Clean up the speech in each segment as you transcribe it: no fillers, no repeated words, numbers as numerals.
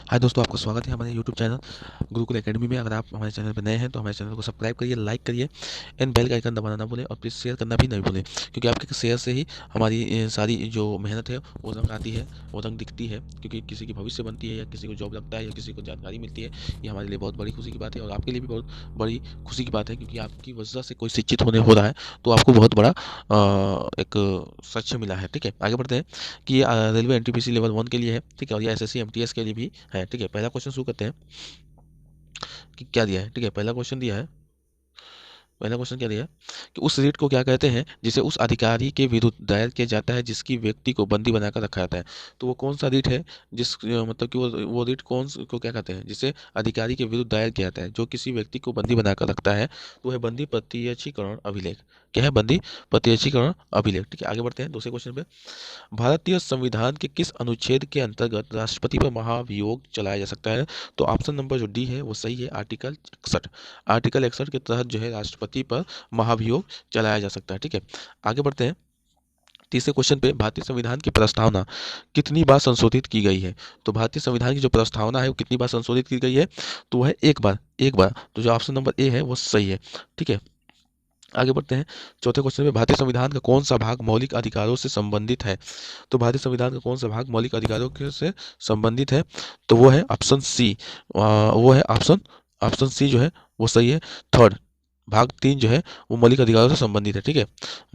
हाय दोस्तों, आपका स्वागत है हमारे यूट्यूब चैनल गुरुकुल एकेडमी में। अगर आप हमारे चैनल पर नए हैं तो हमारे चैनल को सब्सक्राइब करिए, लाइक करिए एंड बेल का आइकन दबाना ना भूलें और प्लीज़ शेयर करना भी नहीं भूलें, क्योंकि आपके शेयर से ही हमारी सारी जो मेहनत है वो रंग आती है, वो रंग दिखती है। क्योंकि किसी की भविष्य बनती है या किसी को जॉब लगता है या किसी को जानकारी मिलती है, ये हमारे लिए बहुत बड़ी खुशी की बात है और आपके लिए भी बहुत बड़ी खुशी की बात है, क्योंकि आपकी वजह से कोई शिक्षित होने हो रहा है तो आपको बहुत बड़ा एक सच मिला है। ठीक है, आगे बढ़ते हैं कि ये रेलवे एनटीपीसी लेवल 1 के लिए है। ठीक है, और ये एसएससी एमटीएस के लिए भी है। ठीक है, पहला क्वेश्चन शुरू करते हैं कि क्या दिया है। ठीक है, पहला क्वेश्चन क्या दिया है कि उस रीट को क्या कहते हैं जिसे उस अधिकारी के विरुद्ध दायर किया जाता है जिसकी व्यक्ति को बंदी बनाकर रखा जाता है। तो वो कौन सा रीट है जिस मतलब कि वो रीट को क्या कहते हैं जिसे अधिकारी के विरुद्ध दायर किया जाता है जो किसी व्यक्ति को बंदी बनाकर रखता है, तो है बंदी प्रत्यक्षीकरण अभिलेख। क्या है? बंदी प्रत्यक्षीकरण अभिलेख। ठीक है, आगे बढ़ते हैं दूसरे क्वेश्चन पे। भारतीय संविधान के किस अनुच्छेद के अंतर्गत राष्ट्रपति पर महाभियोग चलाया जा सकता है? तो ऑप्शन नंबर जो डी है वो सही है, आर्टिकल 61। आर्टिकल 61 के तहत जो है राष्ट्रपति पर महाभियोग चलाया जा सकता है। ठीक है, आगे बढ़ते हैं तीसरे क्वेश्चन पे। भारतीय संविधान की प्रस्तावना कितनी बार संशोधित की गई है? तो भारतीय संविधान की जो प्रस्तावना है वो कितनी बार संशोधित की गई है? तो वह एक बार। तो जो ऑप्शन नंबर ए है वो सही है। ठीक है, आगे बढ़ते हैं चौथे क्वेश्चन में। भारतीय संविधान का कौन सा भाग मौलिक अधिकारों से संबंधित है? तो भारतीय संविधान का कौन सा भाग मौलिक अधिकारों से संबंधित है? तो वो है ऑप्शन सी। वो है ऑप्शन ऑप्शन सी जो है वो सही है। थर्ड, भाग 3 जो है वो मौलिक अधिकारों से संबंधित है। ठीक है,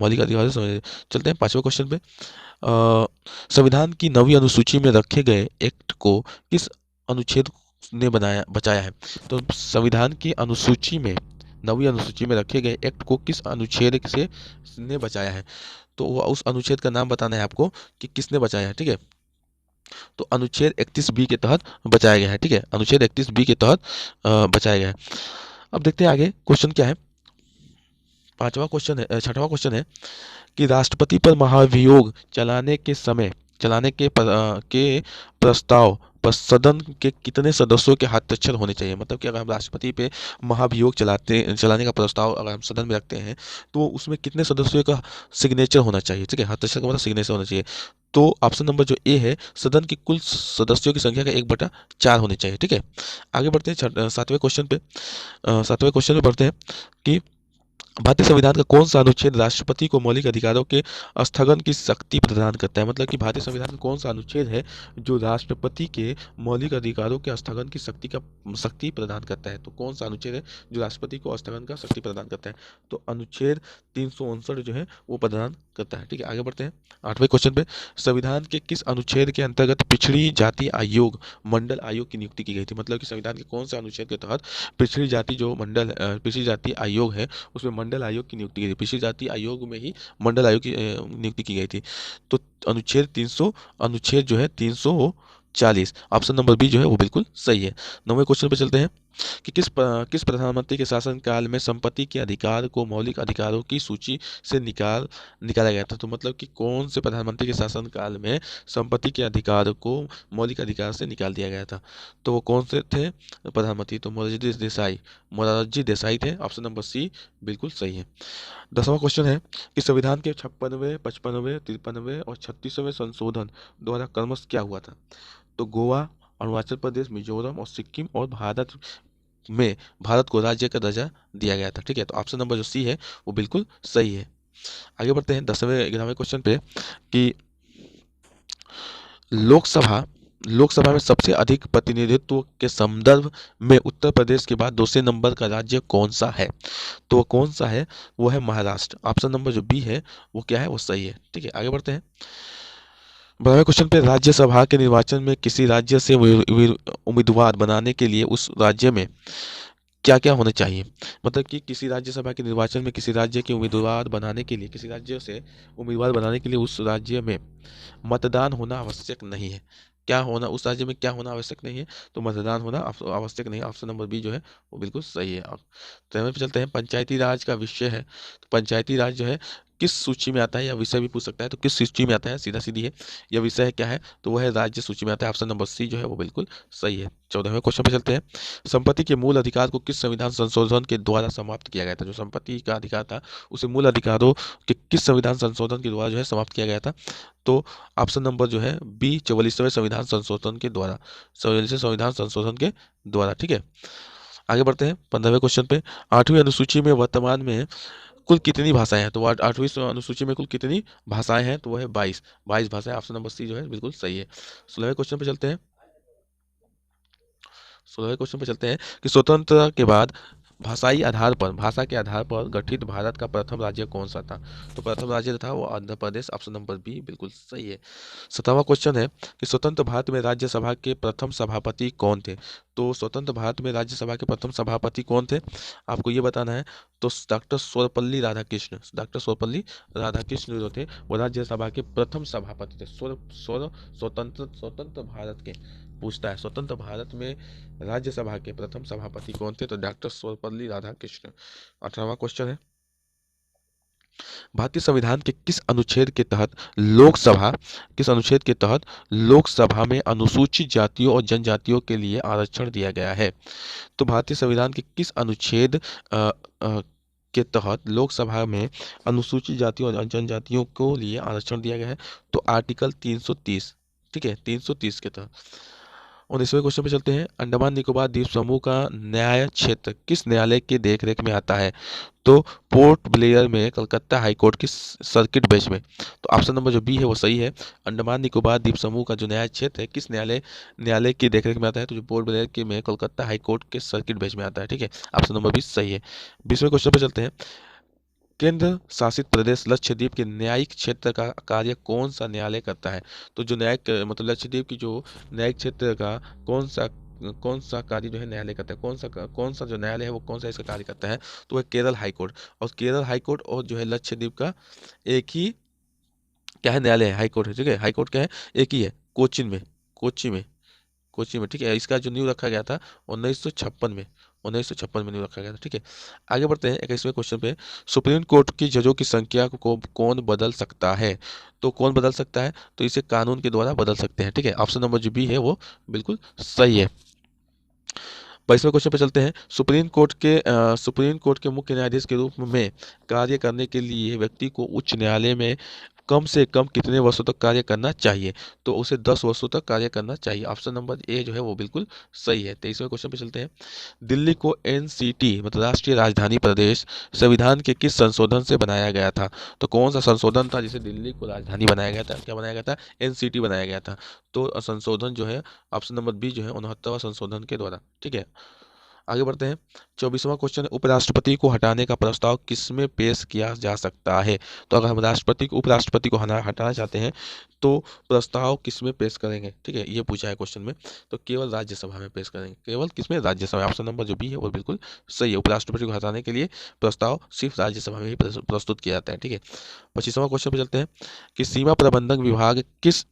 मौलिक अधिकारों से संबंधित। चलते हैं पांचवें क्वेश्चन पे। संविधान की नवीं अनुसूची में रखे गए एक्ट को किस अनुच्छेद ने बचाया है? तो संविधान की अनुसूची में, नवीं अनुसूची में रखे गए एक्ट को किस अनुच्छेद से ने बचाया है? तो उस अनुच्छेद का नाम बताना है आपको कि किसने बचाया है। ठीक है, तो अनुच्छेद 31 बी के तहत बचाया गया है। ठीक है, अनुच्छेद 31 बी के तहत बचाया गया है। अब देखते हैं आगे क्वेश्चन क्या है। छठवां क्वेश्चन है कि राष्ट्रपति पर महाभियोग चलाने के प्रस्ताव पर सदन के कितने सदस्यों के हस्ताक्षर होने चाहिए? मतलब कि अगर हम राष्ट्रपति पे महाभियोग चलाने का प्रस्ताव अगर हम सदन में रखते हैं तो उसमें कितने सदस्यों का सिग्नेचर होना चाहिए? ठीक है, हस्ताक्षर का मतलब सिग्नेचर होना चाहिए। तो ऑप्शन नंबर जो ए है, सदन की कुल सदस्यों की संख्या का 1/4 होने चाहिए। ठीक है, आगे बढ़ते हैं सातवें क्वेश्चन पे बढ़ते हैं कि भारतीय संविधान का कौन सा अनुच्छेद राष्ट्रपति को मौलिक अधिकारों के स्थगन की शक्ति प्रदान करता है? मतलब कि भारतीय संविधान का कौन सा अनुच्छेद है जो राष्ट्रपति के मौलिक अधिकारों के स्थगन की शक्ति प्रदान करता है? तो कौन सा अनुच्छेद है जो राष्ट्रपति को स्थगन का शक्ति प्रदान करता है? तो अनुच्छेद 359 जो है वो प्रदान करता है। ठीक है, आगे बढ़ते हैं आठवें क्वेश्चन पे। संविधान के किस अनुच्छेद के अंतर्गत पिछड़ी जाति आयोग मंडल आयोग की नियुक्ति की गई थी? मतलब कि संविधान के कौन सा अनुच्छेद के तहत पिछड़ी जाति आयोग है उसमें मंडल आयोग की नियुक्ति की थी? पिछड़ी जाति आयोग में ही मंडल आयोग की नियुक्ति की गई थी। तो अनुच्छेद जो है 340, ऑप्शन नंबर बी जो है वो बिल्कुल सही है। नौवें क्वेश्चन पे चलते हैं कि किस प्रधानमंत्री के शासनकाल में संपत्ति के अधिकार को मौलिक अधिकारों की सूची से निकाला गया था? तो मतलब कि कौन से प्रधानमंत्री के शासनकाल में संपत्ति के अधिकार को मौलिक अधिकार से निकाल दिया गया था? तो वो कौन से थे प्रधानमंत्री? तो मोरारजी देसाई थे। ऑप्शन नंबर सी बिल्कुल सही है। 10वां क्वेश्चन है कि संविधान के 56वें, 55वें, 53वें और 36वें संशोधन द्वारा क्रमशः क्या हुआ था? तो गोवा, अरुणाचल प्रदेश, मिजोरम और सिक्किम और भारत को राज्य का दर्जा दिया गया था। ठीक है, तो ऑप्शन नंबर जो सी है वो बिल्कुल सही है। आगे बढ़ते हैं 11वें क्वेश्चन पे कि लोकसभा लोकसभा में सबसे अधिक प्रतिनिधित्व के संदर्भ में उत्तर प्रदेश के बाद दूसरे नंबर का राज्य कौन सा है? तो वो कौन सा है? वो है महाराष्ट्र। ऑप्शन नंबर जो बी है वो क्या है? वो सही है। ठीक है, आगे बढ़ते हैं 12वें क्वेश्चन पे। राज्यसभा के निर्वाचन में किसी राज्य से उम्मीदवार बनाने के लिए उस राज्य में क्या क्या होने चाहिए? मतलब कि किसी राज्यसभा के निर्वाचन में किसी राज्य के उम्मीदवार बनाने के लिए, किसी राज्य से उम्मीदवार बनाने के लिए उस राज्य में मतदान होना आवश्यक नहीं है। क्या होना उस राज्य में क्या होना आवश्यक नहीं है? तो मतदान होना आवश्यक नहीं है। ऑप्शन नंबर बी जो है वो बिल्कुल सही है। अब 13वें पे चलते हैं। पंचायती राज का विषय है, तो पंचायती राज जो है किस सूची में आता है, या विषय भी पूछ सकता है, तो किस सूची में आता है, सीधा सीधी है। यह विषय क्या है, तो वह है राज्य सूची में आता है। ऑप्शन नंबर सी जो है वो बिल्कुल सही है। 14वें क्वेश्चन पे चलते हैं। संपत्ति के मूल अधिकार को किस संविधान संशोधन के द्वारा समाप्त किया गया था? जो संपत्ति का अधिकार था उसे मूल अधिकारों के किस संविधान संशोधन के द्वारा जो है समाप्त किया गया था? तो ऑप्शन नंबर जो है बी 44वें संविधान संशोधन के द्वारा, 44वें संविधान संशोधन के द्वारा। ठीक है, आगे बढ़ते हैं 15वें क्वेश्चन पे। 8वीं अनुसूची में वर्तमान में कुल कितनी भाषाएं हैं? तो 8वीं अनुसूची में कुल कितनी भाषाएं हैं? तो वो है 22 भाषाएं। ऑप्शन नंबर सी जो है बिल्कुल सही है। 16वें क्वेश्चन पे चलते हैं। 16वें क्वेश्चन पे चलते हैं कि स्वतंत्रता के बाद भाषा के आधार पर गठित भारत का प्रथम राज्य कौन सा था? तो प्रथम राज्य था वो Andhra Pradesh. Option number B बिल्कुल सही है। 17वां क्वेश्चन है कि स्वतंत्र भारत में राज्यसभा के प्रथम सभापति कौन थे? तो स्वतंत्र भारत में राज्यसभा के प्रथम सभापति कौन थे, आपको ये बताना है। तो डॉक्टर सर्वपल्ली राधाकृष्ण जो थे वो राज्यसभा के प्रथम सभापति थे। स्वतंत्र भारत के पूछता है, स्वतंत्र भारत में राज्यसभा के प्रथम सभापति कौन थे? तो डॉक्टर सर्वपल्ली राधाकृष्ण। 18वां क्वेश्चन है, भारतीय संविधान के किस अनुच्छेद के तहत लोकसभा में अनुसूचित जातियों और जनजातियों के लिए आरक्षण दिया गया है? तो भारतीय संविधान के किस अनुच्छेद के तहत लोकसभा में अनुसूचित जातियों और जनजातियों को लिए आरक्षण दिया गया है? तो आर्टिकल 330। ठीक है, 330 के तहत। 19वें क्वेश्चन पे चलते हैं। अंडमान निकोबार द्वीप समूह का न्याय क्षेत्र किस न्यायालय की देखरेख में आता है? तो पोर्ट ब्लेयर में कलकत्ता हाईकोर्ट की सर्किट बेंच में। तो ऑप्शन नंबर जो बी है वो सही है। अंडमान निकोबार द्वीप समूह का जो न्याय क्षेत्र है किस न्यायालय की देखरेख में आता है? तो जो पोर्ट ब्लेयर के में कलकत्ता हाईकोर्ट के सर्किट बेंच में आता है। ठीक है, ऑप्शन नंबर बी सही है। 20वें क्वेश्चन पे चलते हैं। केंद्र शासित प्रदेश लक्षद्वीप के न्यायिक क्षेत्र का कार्य कौन सा न्यायालय करता है? तो जो न्यायिक मतलब लक्षद्वीप की जो न्यायिक क्षेत्र का कौन सा कार्य जो है न्यायालय करता है, कौन सा जो न्यायालय है वो कौन सा इसका कार्य करता है? तो वह केरल हाईकोर्ट। और केरल हाईकोर्ट और जो है लक्षद्वीप का एक ही क्या है, न्यायालय है, हाईकोर्ट है। ठीक है, हाईकोर्ट क्या है, एक ही है, कोची में। ठीक है, इसका जो न्यू रखा गया था 1956 में न्यू रखा गया था। ठीक है, आगे बढ़ते हैं 21वें क्वेश्चन पे। सुप्रीम कोर्ट की जजों की संख्या को कौन बदल सकता है? तो कौन बदल सकता है? तो इसे कानून के द्वारा बदल सकते हैं। ठीक है, ऑप्शन नंबर जो बी है वो बिल्कुल सही है। 22वें क्वेश्चन पे चलते हैं। सुप्रीम कोर्ट के मुख्य न्यायाधीश के रूप में कार्य करने के लिए व्यक्ति को उच्च न्यायालय में कम से कम कितने वर्षों तक कार्य करना चाहिए? तो उसे 10 वर्षों तक कार्य करना चाहिए। ऑप्शन नंबर ए जो है वो बिल्कुल सही है। 23वें क्वेश्चन पे चलते हैं। दिल्ली को एनसीटी मतलब राष्ट्रीय राजधानी प्रदेश संविधान के किस संशोधन से बनाया गया था? तो कौन सा संशोधन था जिसे दिल्ली को राजधानी बनाया गया था? क्या बनाया गया था? एनसीटी बनाया गया था। तो संशोधन जो है ऑप्शन नंबर बी जो है 69वां संशोधन के द्वारा। ठीक है, आगे बढ़ते हैं। 24वां क्वेश्चन है, उपराष्ट्रपति को हटाने का प्रस्ताव किसमें पेश किया जा सकता है? तो अगर हम उपराष्ट्रपति को हटाना चाहते हैं तो प्रस्ताव किसमें पेश करेंगे? ठीक है, ये पूछा है क्वेश्चन में। तो केवल राज्यसभा में पेश करेंगे। केवल किसमें? राज्यसभा। ऑप्शन नंबर जो बी है वो बिल्कुल सही है। उपराष्ट्रपति को हटाने के लिए प्रस्ताव सिर्फ राज्यसभा में ही प्रस्तुत किया जाता है। ठीक है, 25वां क्वेश्चन पे चलते हैं कि सीमा प्रबंधन विभाग किस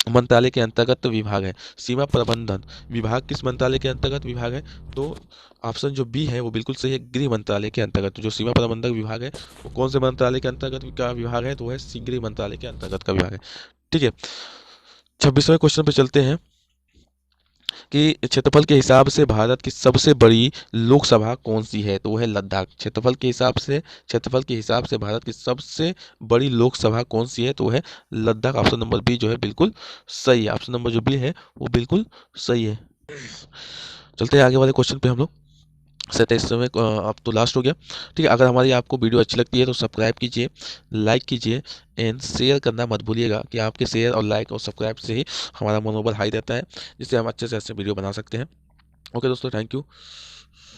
मंत्रालय के अंतर्गत विभाग है? सीमा प्रबंधन विभाग किस मंत्रालय के अंतर्गत विभाग है? तो ऑप्शन जो बी है वो बिल्कुल सही है, गृह मंत्रालय के अंतर्गत। जो सीमा प्रबंधक विभाग है वो कौन से मंत्रालय के अंतर्गत का विभाग है? तो वो है गृह मंत्रालय के अंतर्गत का विभाग है। ठीक है, 26वें क्वेश्चन पे चलते हैं कि क्षेत्रफल के हिसाब से भारत की सबसे बड़ी लोकसभा कौन सी है? तो वो है लद्दाख। क्षेत्रफल के हिसाब से भारत की सबसे बड़ी लोकसभा कौन सी है? तो वो है लद्दाख। ऑप्शन नंबर बी जो है बिल्कुल सही है। ऑप्शन नंबर जो बी है वो बिल्कुल सही है। चलते हैं आगे वाले क्वेश्चन पे हम लोग। 27वें अब तो लास्ट हो गया। ठीक है, अगर हमारी आपको वीडियो अच्छी लगती है तो सब्सक्राइब कीजिए, लाइक कीजिए एंड शेयर करना मत भूलिएगा कि आपके शेयर और लाइक और सब्सक्राइब से ही हमारा मनोबल हाई रहता है, जिससे हम अच्छे से अच्छे वीडियो बना सकते हैं। ओके दोस्तों, थैंक यू।